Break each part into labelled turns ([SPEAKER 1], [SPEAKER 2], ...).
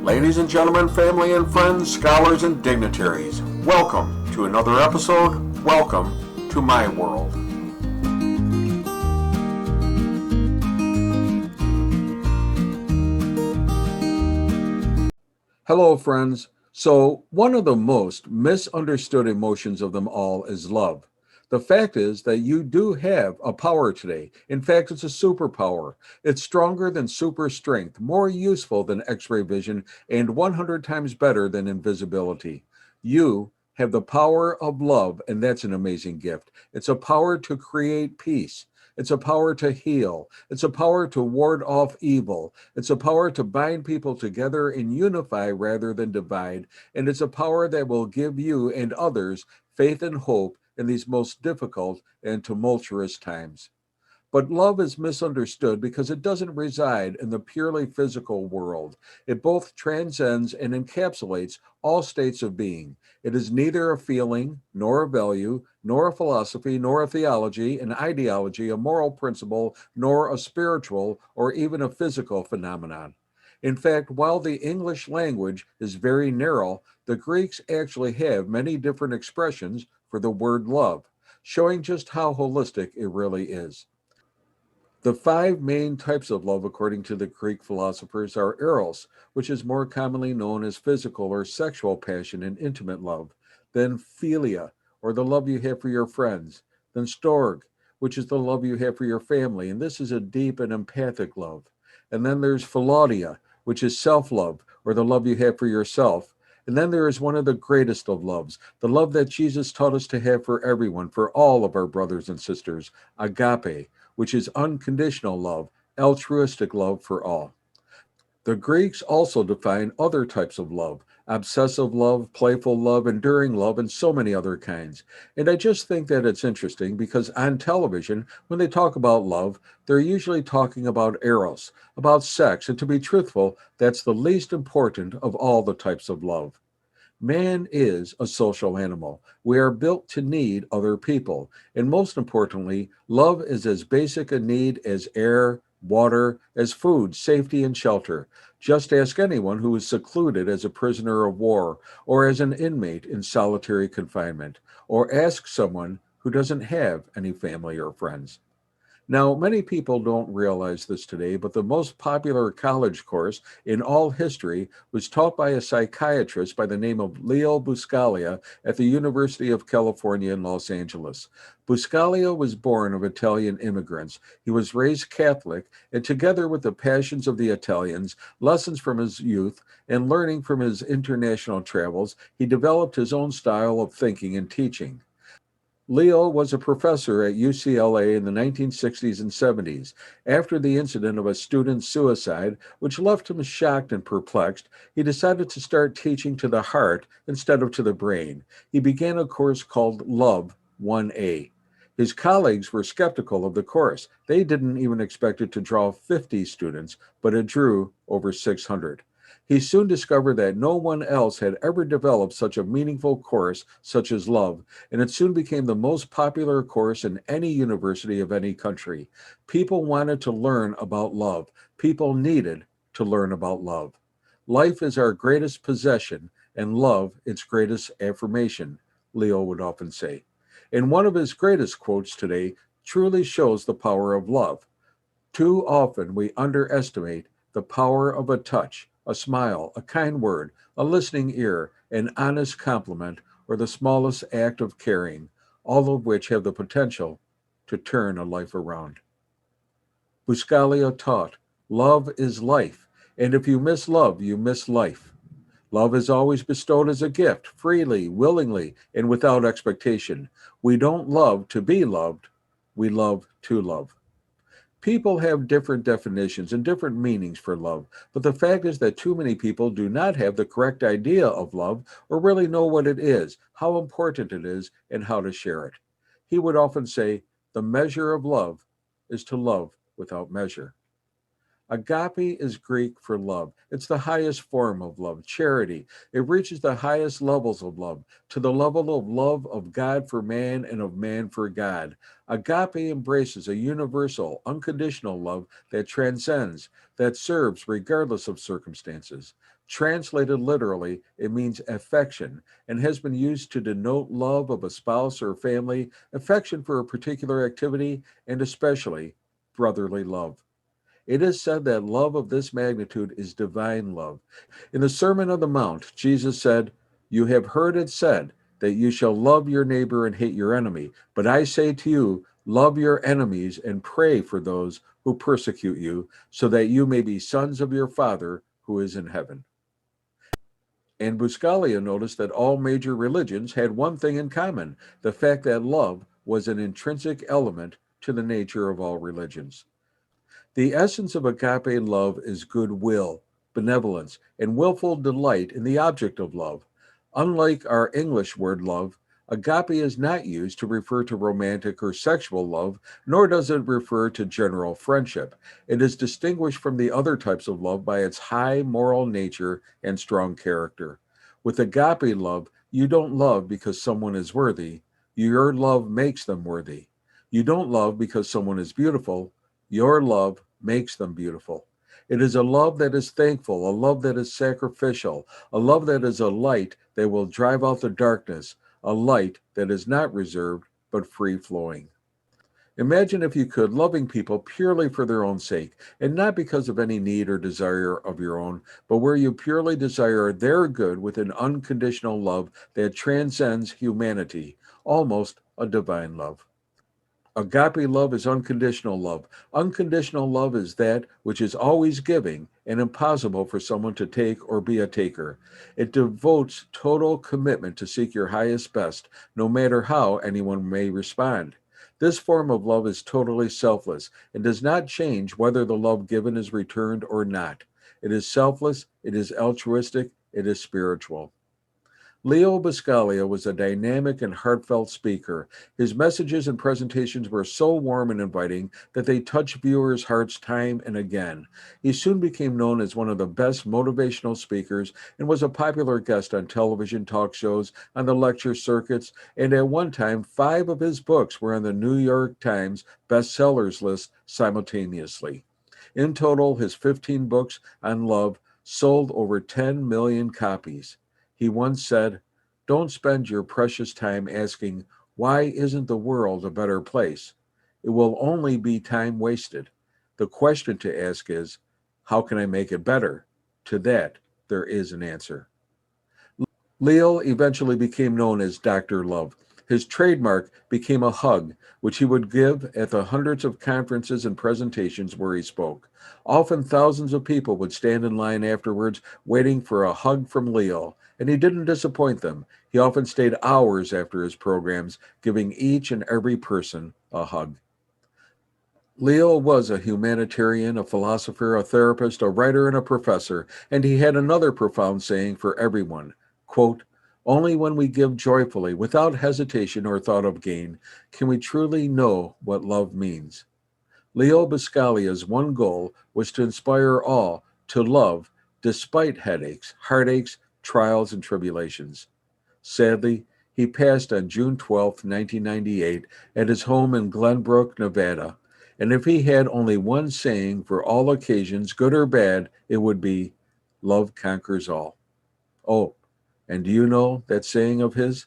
[SPEAKER 1] Ladies and gentlemen, family and friends, scholars and dignitaries, welcome to another episode. Welcome to my world. Hello, friends. So, one of the most misunderstood emotions of them all is love. The fact is that you do have a power today. In fact, it's a superpower. It's stronger than super strength, more useful than X-ray vision, and 100 times better than invisibility. You have the power of love, and that's an amazing gift. It's a power to create peace. It's a power to heal. It's a power to ward off evil. It's a power to bind people together and unify rather than divide. And it's a power that will give you and others faith and hope in these most difficult and tumultuous times. But love is misunderstood because it doesn't reside in the purely physical world. It both transcends and encapsulates all states of being. It is neither a feeling, nor a value, nor a philosophy, nor a theology, an ideology, a moral principle, nor a spiritual or even a physical phenomenon. In fact, while the English language is very narrow, the Greeks actually have many different expressions for the word love, showing just how holistic it really is. The five main types of love, according to the Greek philosophers, are eros, which is more commonly known as physical or sexual passion and intimate love, then philia, or the love you have for your friends, then storge, which is the love you have for your family, and this is a deep and empathic love. And then there's philaudia, which is self-love, or the love you have for yourself. And then there is one of the greatest of loves, the love that Jesus taught us to have for everyone, for all of our brothers and sisters, agape, which is unconditional love, altruistic love for all. The Greeks also define other types of love: obsessive love, playful love, enduring love, and so many other kinds. And I just think that it's interesting because on television, when they talk about love, they're usually talking about eros, about sex, and to be truthful, that's the least important of all the types of love. Man is a social animal. We are built to need other people. And most importantly, love is as basic a need as air, water, as food, safety, and shelter. Just ask anyone who is secluded as a prisoner of war or as an inmate in solitary confinement, or ask someone who doesn't have any family or friends. Now, many people don't realize this today, but the most popular college course in all history was taught by a psychiatrist by the name of Leo Buscaglia at the University of California in Los Angeles. Buscaglia was born of Italian immigrants. He was raised Catholic, and together with the passions of the Italians, lessons from his youth, and learning from his international travels, he developed his own style of thinking and teaching. Leo was a professor at UCLA in the 1960s and 70s. After the incident of a student's suicide, which left him shocked and perplexed, he decided to start teaching to the heart instead of to the brain. He began a course called Love 1A. His colleagues were skeptical of the course. They didn't even expect it to draw 50 students, but it drew over 600. He soon discovered that no one else had ever developed such a meaningful course such as Love, and it soon became the most popular course in any university of any country. People wanted to learn about love. People needed to learn about love. Life is our greatest possession, and love its greatest affirmation, Leo would often say. And one of his greatest quotes today truly shows the power of love. Too often we underestimate the power of a touch, a smile, a kind word, a listening ear, an honest compliment, or the smallest act of caring, all of which have the potential to turn a life around. Buscaglia taught, love is life, and if you miss love, you miss life. Love is always bestowed as a gift, freely, willingly, and without expectation. We don't love to be loved, we love to love. People have different definitions and different meanings for love, but the fact is that too many people do not have the correct idea of love or really know what it is, how important it is, and how to share it. He would often say, the measure of love is to love without measure. Agape is Greek for love. It's the highest form of love, charity. It reaches the highest levels of love, to the level of love of God for man and of man for God. Agape embraces a universal, unconditional love that transcends, that serves regardless of circumstances. Translated literally, it means affection and has been used to denote love of a spouse or family, affection for a particular activity, and especially brotherly love. It is said that love of this magnitude is divine love. In the Sermon on the Mount, Jesus said, "You have heard it said that you shall love your neighbor and hate your enemy. But I say to you, love your enemies and pray for those who persecute you, so that you may be sons of your Father who is in heaven." And Buscaglia noticed that all major religions had one thing in common, the fact that love was an intrinsic element to the nature of all religions. The essence of agape love is goodwill, benevolence, and willful delight in the object of love. Unlike our English word love, agape is not used to refer to romantic or sexual love, nor does it refer to general friendship. It is distinguished from the other types of love by its high moral nature and strong character. With agape love, you don't love because someone is worthy, your love makes them worthy. You don't love because someone is beautiful, your love makes them beautiful. It is a love that is thankful, a love that is sacrificial, a love that is a light that will drive out the darkness, a light that is not reserved but free flowing. Imagine, if you could, loving people purely for their own sake, and not because of any need or desire of your own, but where you purely desire their good with an unconditional love that transcends humanity, almost a divine love. Agape love is unconditional love. Unconditional love is that which is always giving and impossible for someone to take or be a taker. It devotes total commitment to seek your highest best, no matter how anyone may respond. This form of love is totally selfless and does not change whether the love given is returned or not. It is selfless, it is altruistic, it is spiritual. Leo Buscaglia was a dynamic and heartfelt speaker. His messages and presentations were so warm and inviting that they touched viewers' hearts time and again. He soon became known as one of the best motivational speakers and was a popular guest on television talk shows, on the lecture circuits, and at one time, 5 of his books were on the New York Times bestsellers list simultaneously. In total, his 15 books on love sold over 10 million copies. He once said, "Don't spend your precious time asking, 'Why isn't the world a better place?' It will only be time wasted. The question to ask is, 'How can I make it better?' To that, there is an answer." Leo eventually became known as Dr. Love. His trademark became a hug, which he would give at the hundreds of conferences and presentations where he spoke. Often thousands of people would stand in line afterwards waiting for a hug from Leo, and he didn't disappoint them. He often stayed hours after his programs, giving each and every person a hug. Leo was a humanitarian, a philosopher, a therapist, a writer, and a professor, and he had another profound saying for everyone, quote, "Only when we give joyfully, without hesitation or thought of gain, can we truly know what love means." Leo Buscaglia's one goal was to inspire all to love despite headaches, heartaches, trials, and tribulations. Sadly, he passed on June 12, 1998, at his home in Glenbrook, Nevada. And if he had only one saying for all occasions, good or bad, it would be, "Love conquers all." Oh, and do you know that saying of his?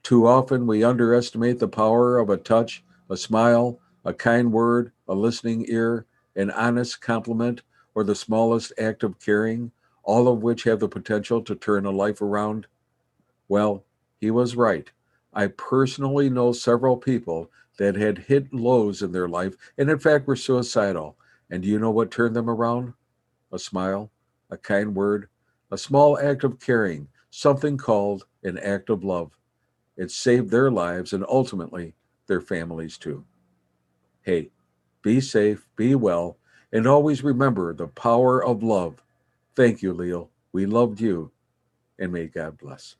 [SPEAKER 1] Too often we underestimate the power of a touch, a smile, a kind word, a listening ear, an honest compliment, or the smallest act of caring, all of which have the potential to turn a life around. Well, he was right. I personally know several people that had hit lows in their life and, in fact, were suicidal. And do you know what turned them around? A smile, a kind word, a small act of caring, something called an act of love. It saved their lives and ultimately their families too. Hey, be safe, be well, and always remember the power of love. Thank you, Leo. We loved you, and may God bless.